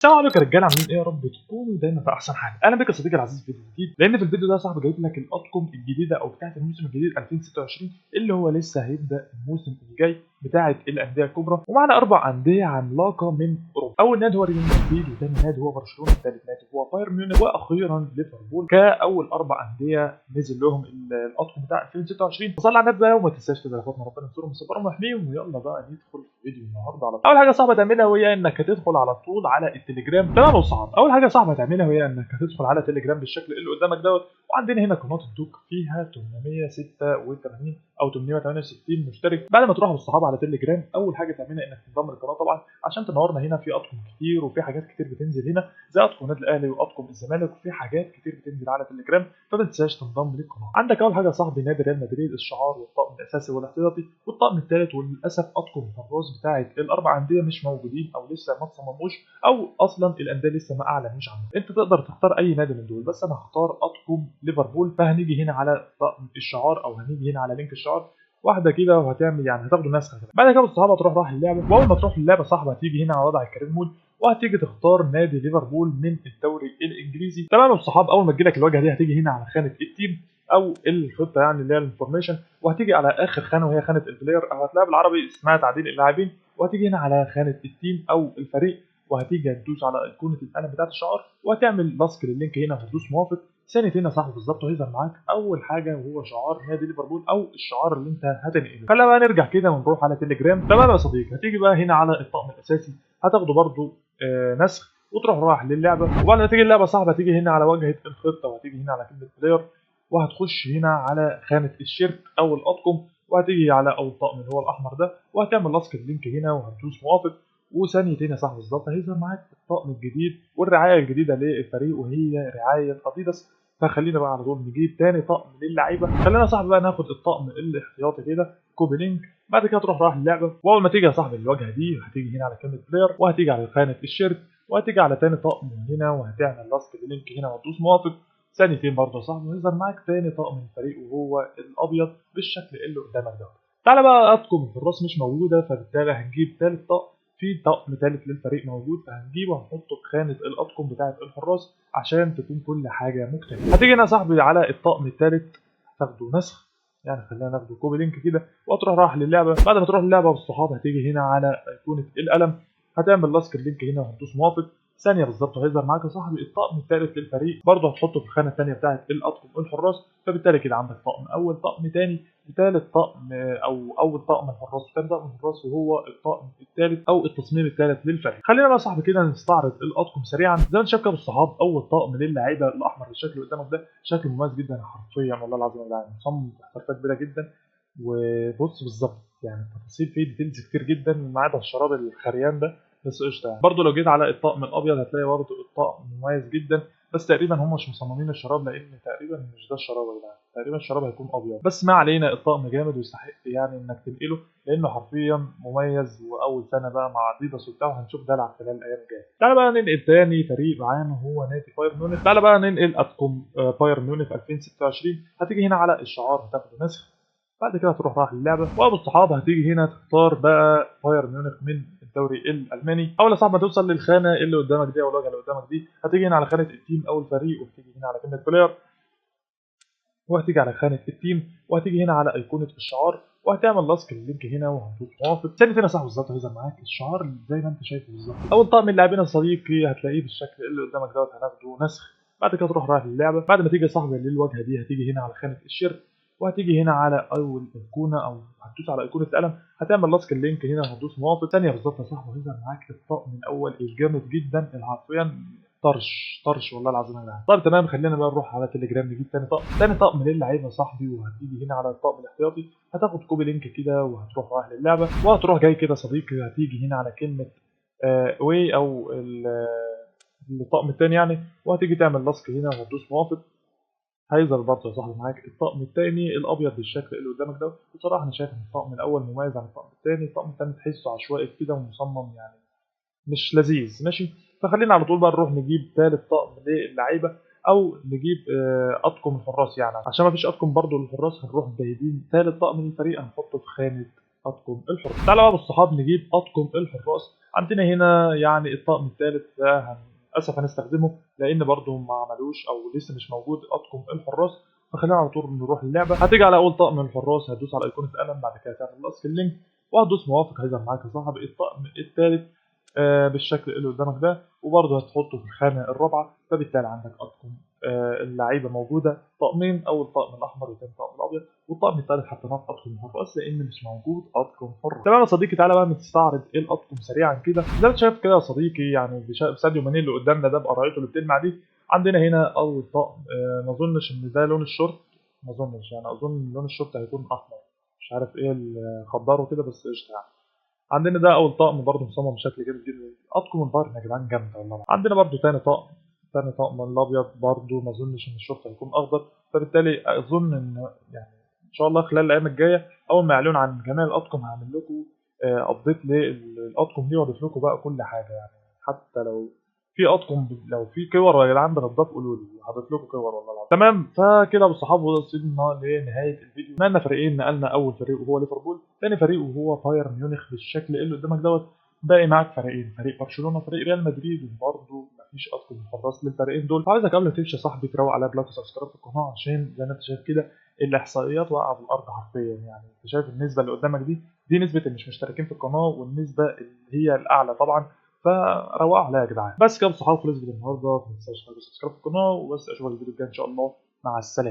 السلام عليكم يا رجاله، عاملين ايه؟ يا رب تكونوا دايما في احسن حال. اهلا بك يا صديقي العزيز في فيديو جديد، لان في الفيديو ده يا صاحبي جايب لك الاطقم الجديده او بتاعه الموسم الجديد 2026 اللي هو لسه هيبدا الموسم الجاي بتاعه الانديه الكبرى، ومعنا 4 انديه عملاقه من اوروبا. اول نادي هو ريال مدريد، وثاني نادي هو برشلونه، وثالث نادي هو بايرن ميونخ، واخيرا ليفربول. كاول 4 انديه نزل لهم الاطقم بتاع 2026. وصلى على النبي بقى، وما تنساش تدعمنا، ربنا ينصرهم ويصبرهم ويحميهم. ويلا بقى ندخل في فيديو النهارده. على اول حاجه صعبه تعملها وهي انك هتدخل على طول على التليجرام. تمام وصعب. اول حاجه صعبه تعملها وهي انك هتدخل على تليجرام بالشكل اللي قدامك دوت. وعندنا هنا قناه الدوك فيها 886 او 868 مشترك. بعد ما تروح بالصحاب على تليجرام، اول حاجه تعملها انك تنضم للقناه طبعا عشان تنورنا. هنا في اطقم كتير وفي حاجات كتير بتنزل هنا، زي اطقم النادي الاهلي واطقم الزمالك، وفي حاجات كتير بتنزل على تليجرام، فما تنساش تنضم للقناه. عندك اول حاجه يا صاحبي نادي ريال مدريد، الشعار والطقم الاساسي والاحتياطي، والطقم الثالث. وللاسف اطقم الحراس بتاعه ال4 انديه مش موجودين او لسه ما تصمموش، او اصلا الانديه لسه ما اعلنوش عنهم. انت تقدر تختار اي نادي من دول، بس انا هختار اطقم ليفربول. فهنيجي هنا على طقم الشعار، او هنيجي هنا على لينك الشعار واحده كده، وهتعمل يعني هتاخدوا نسخه كده. بعد كده بالصحابه تروح رايح اللعبه، واول ما تروح اللعبه صاحب هتيجي هنا على وضع الكارير مود، وهتيجي تختار نادي ليفربول من الدوري الانجليزي. تمام الصحاب، اول ما تجيلك الواجهه دي هتيجي هنا على خانه التيم او الخطه، يعني اللي هي الانفورميشن، وهتيجي على اخر خانه وهي خانه البلاير، او هتلاقي بالعربي اسمها تعديل اللاعبين. وهتيجي هنا على خانه التيم او الفريق، وهتيجي هتدوس على ايقونه القلم بتاعت الشعار، وهتعمل لاسك لللينك هنا وهتدوس موافق. ثانيتين يا صاحبي بالظبط وهيظهر معاك اول حاجه وهو شعار نادي ليفربول او الشعار اللي انت هتنقله. خلينا بقى نرجع كده ونروح على تليجرام. تمام يا صديقي، هتيجي بقى هنا على الطقم الاساسي، هتاخده برده نسخ، وتروح رايح للعبه. وبعد ما تيجي اللعبه صاحب هتيجي هنا على واجهه الخطه، وهتيجي هنا على كلمه بلاير، وهتخش هنا على خانه الشيرت او الاطقم، وهتيجي على اول طقم اللي هو الاحمر ده، وهتعمل لاسك اللينك هنا وهتدوس موافق. وثانيتين يا صاحبي بالظبط هيظهر معاك الطقم الجديد والرعايه الجديده للفريق، وهي رعايه اديداس. فخلينا بقى على طول نجيب تاني طقم للعيبه. خلينا يا صاحبي بقى ناخد الطقم الاحتياطي كده، كوبي لينك. بعد كده تروح رايح اللعبه، واول ما تيجي يا صاحبي الواجهه دي هتيجي هنا على كلمه بلاير، وهتيجي على خانه الشيرت، وهتيجي على تاني طقم من هنا، وهتعمل لاست لينك هنا وهتدوس موافق. ثانيتين برضه يا صاحبي هيظهر معاك تاني طقم الفريق وهو الابيض بالشكل اللي قدامك ده. تعالى بقى اطقم الحراس مش موجوده، فبالتالي هنجيب تالت طقم. في طقم تالت للفريق موجود، فهنجيبه وهنحطه في خانه الاطقم بتاعه الحراس عشان تكون كل حاجه مكتمله. هتيجي هنا يا صاحبي على الطقم التالت، تاخده نسخ، يعني خلينا ناخده كوبي لينك كده، وتروح رايح للعبه. بعد ما تروح للعبه والصحاب هتيجي هنا على ايقونه القلم، هتعمل لاسك اللينك هنا وهتدوس موافق. ثانيه بالظبط هيظهر معاك يا صاحبي الطقم الثالث للفريق، برضه هتحطه في الخانه الثانيه بتاعه الاطقم الحراس. فبالتالي كده عندك طقم اول، طقم ثاني، وثالث طقم، او اول طقم الحراس وثاني طقم الحراس، وهو الطقم الثالث او التصميم الثالث للفريق. خلينا بقى يا صاحبي كده نستعرض الاطقم سريعا. زي ما انت شايف كده بالصحاب، اول طقم للاعيبه الاحمر بالشكل اللي قدامك ده، شكله مميز جدا حرفيا والله العظيم يا جدعان، مصمم باحترافيه كبيره جدا. وبص بالظبط يعني التفاصيل فيه ديتيلز كتير جدا، ما عدا الشراب الخريان ده، بس قشطه يعني. برضه لو جيت على الطقم الابيض هتلاقي برضه الطقم مميز جدا، بس تقريبا هم مش مصممين الشراب، لان تقريبا مش ده الشراب يا جدعان، تقريبا الشراب هيكون ابيض. بس ما علينا، الطقم جامد ويستحق يعني انك تنقله، لانه حرفيا مميز. واول سنه بقى مع اديداس وبتاع، وهنشوف دلع خلال الايام الجايه. تعالى بقى ننقل تاني فريق معانا هو نادي بايرن ميونخ. تعالى بقى ننقل اطقم بايرن ميونخ 2026. هتيجي هنا على الشعار هتاخده نسخ. بعد كده تروح رايح اللعبه، وابو الصحاب هتيجي هنا تختار بقى بايرن ميونخ من الدوري الالماني. اول صعب ما توصل للخانه اللي قدامك دي او الواجهه اللي قدامك دي، هتيجي هنا على خانه التيم او الفريق، وهتيجي هنا على كلمه بلاير، وهتيجي على خانه التيم، وهتيجي هنا على ايقونه الشعار، وهتعمل لاسك اللينك هنا وهتدوس موافق. ثاني يا صاحبي بالظبط هيظهر معاك الشعار زي ما انت شايفه بالظبط. اول طقم اللاعبين يا صديقي هتلاقيه بالشكل اللي قدامك دوت، هناخده نسخ. بعد كده تروح رايح للعبه. بعد ما تيجي يا صاحبي للواجهه دي هتيجي هنا على خانه الشيرت، وهتيجي هنا على اول ايقونه، او هتدوس على ايقونه القلم، هتعمل لاسك اللينك هنا وهتدوس موافق. ثانيه بالظبط يا صاحبي هيظهر معاك الطقم الاول الجامد جدا حرفيا، طرش طرش والله العظيم يا جدعان. طيب تمام، خلينا بقى نروح على تليجرام نجيب تاني طقم. تاني طقم للعيبه يا صاحبي، وهتيجي هنا على الطقم الاحتياطي، هتاخد كوبي لينك كده وهتروح رايح للعبه، وهتروح جاي كده صديقي، هتيجي هنا على كلمه واي او الطقم الثاني يعني، وهتيجي تعمل لاسك هنا وهتدوس موافق. هيظهر برضه يا صاحبي معاك الطقم الثاني الابيض بالشكل اللي قدامك ده. بصراحه انا شايف ان الطقم الاول مميز عن الطقم الثاني. الطقم الثاني تحسه عشوائي كده ومصمم يعني مش لذيذ ماشي. فخلينا على طول بقى نروح نجيب ثالث طقم للعيبه، او نجيب اطقم الحراس يعني، عشان ما فيش اطقم برضه للحراس هنروح جايبين ثالث طقم للفريق هنحطه في خانه اطقم الحراس. تعالوا بقى بالصحاب نجيب اطقم الحراس. عندنا هنا يعني الطقم الثالث ده للاسف هنستخدمه لان برضه ما عملوش او لسه مش موجود اطقم الحراس، فخلينا على طول نروح اللعبه. هتيجي على اول طقم الحراس، هتدوس على ايقونه قلم، بعد كده تعمل لاس اللينك وهتدوس موافق، هيظهر معاك يا صاحبي الطقم الثالث بالشكل اللي قدامك ده، وبرضه هتحطه في الخانه الرابعه. فبالتالي عندك اطقم اللعيبه موجوده طقمين، اول طقم الاحمر والثاني طقم الابيض، والطقم الثالث حطيناه في اطقم الحراس لان مش موجود اطقم حراس. تمام يا صديقي، تعالى بقى نستعرض ايه الاطقم سريعا كده. زي ما انت شايف كده يا صديقي، يعني ساديو ماني اللي قدامنا ده بقرايته اللي بتلمع دي. عندنا هنا اول طقم ما اظنش ان ده لون الشورت، ما اظنش، يعني اظن لون الشورت هيكون احمر، مش عارف ايه اللي خضره كده بس قشطه يعني. عندنا ده اول طقم برضه مصمم بشكل جامد جدا. اطقم البايرن يا جدعان جامده والله. عندنا برضه تاني طقم الابيض برضه ما اظنش ان الشورت هيكون اخضر، فبالتالي اظن ان يعني ان شاء الله خلال الايام الجايه اول ما يعلنوا عن جميع الاطقم هعمل لكم ابديت للاطقم دي واضيف لكم بقى كل حاجه يعني. حتى لو في كور يا جدعان بتضاف قولوا لي، هضيف لكم كور والله العظيم. تمام، فكده بالصحاب وصلنا لنهايه الفيديو. نقلنا فريقين، نقلنا اول فريق وهو ليفربول، ثاني فريق وهو بايرن ميونخ بالشكل اللي قدامك دوت. باقي معاك فريقين، فريق برشلونه وفريق ريال مدريد، وبرضه مفيش اطقم محرص للفريقين دول. عايزك قبل ما تمشي يا صاحبي تروق على لايك وسبسكرايب في القناه، عشان زي ما انت شايف كده الاحصائيات واقعه في الارض حرفيا. يعني انت شايف النسبه اللي قدامك دي نسبه اللي مش مشتركين في القناه، والنسبه اللي هي الاعلى طبعا. فروقوا عليها يا جدعان. بس كده بصحاب خلص فيديو النهارده، ما تنساش لايك وسبسكرايب في القناه، وبس اشوفك الفيديو الجاي ان شاء الله. مع السلامه.